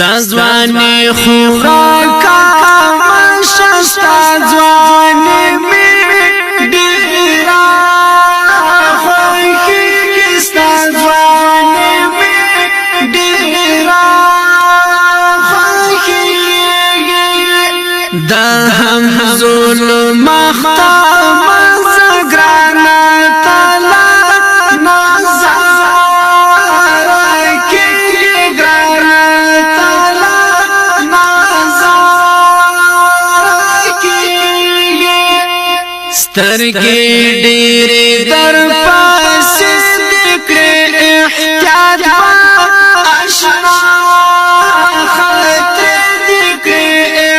ستازوانی خوراکا منشا ستازوانی می دیرا خوکی ستازوانی می دیرا خوکی دا هم ظلم اختام زگرانا تلا سترگی ډېرې در پاسې دکړې احتیاط با اشنا خطر دکړې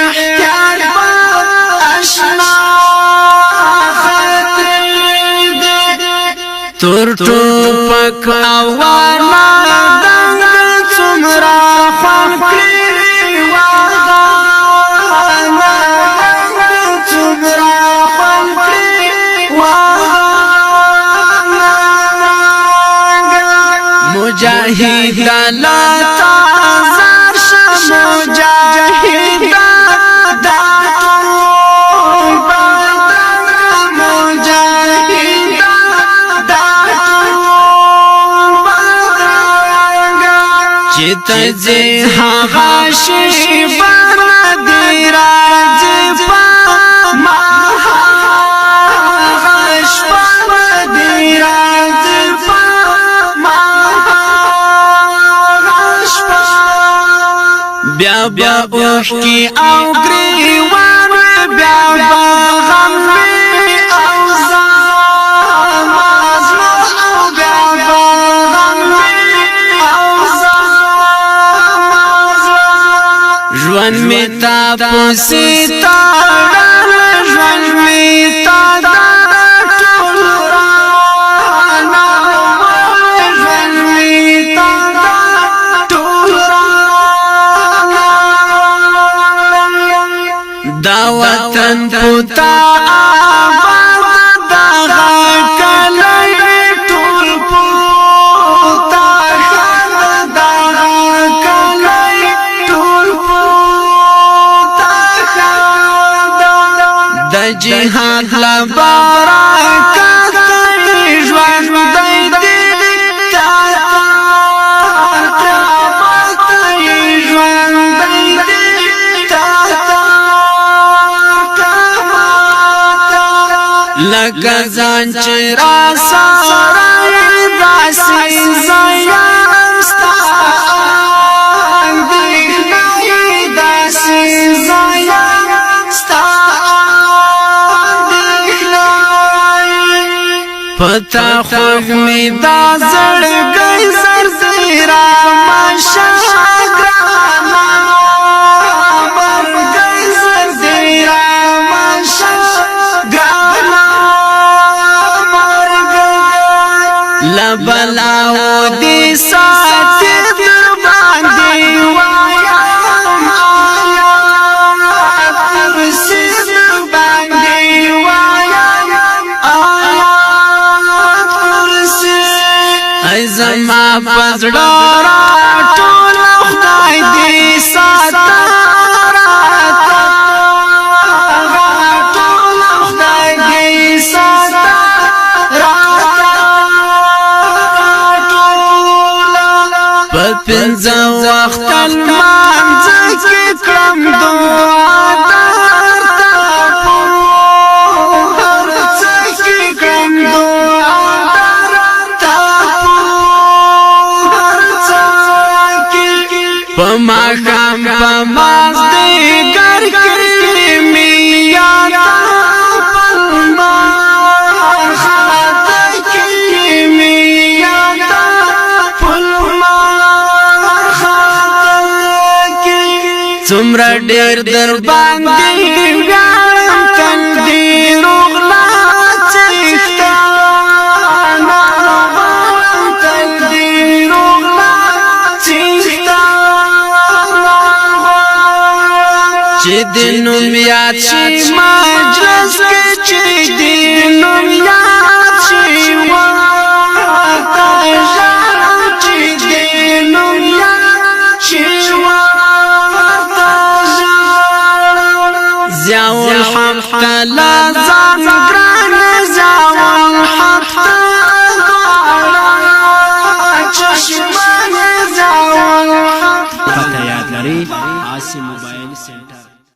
احتیاط با اشنا خطر تور ټوپک اوانا دنګ څومره خوان کړې واغه څومره مجاهد لا تازار ش مجاهد دا مجاهد دا چت زه هغه شی باندې راځي ما بیا بیا اوش کی او گریوان بیا با غم می او زام او بیا با غم می او زام ژوند می تا پوسی تا ژوند می تا دا وطن پوتا آباد دا غاکلی ټول پوتا خان دا غاکلی ټول پوتا خان دا جهاد لبارا کاتی ژوند دی لکه ځان چې را سره داسې زایم ستا اندېښنې داسې زایم ستا اندېښنې پتا خوږ مې دا زړګی زر رامشه ګرانه مرګی زر رامشه لبلاو دی ساتی در باندی وایم آیات ترسی در باندی وایم آیات ترسی ای زما پزڑارا ټول خدای دی ساتا پنځه وخت المانځ کې کړم دعا درته په هر څه کې کړم دعا درته په هر څه کې په ماښام په مازدیګر کې مې یاد څومره ډېر در باندې ویاړم تل دې روغلا څښتان تل دې روغلا څښتان چې دې نوم یاد شي مجلس کې چې دې نوم یاد شي چې دې نوم یاد شي زیاء الحق لا زان گران زیاء الحق چشمان زیاء الحق پته یاد لري عاصم موبایل سنټر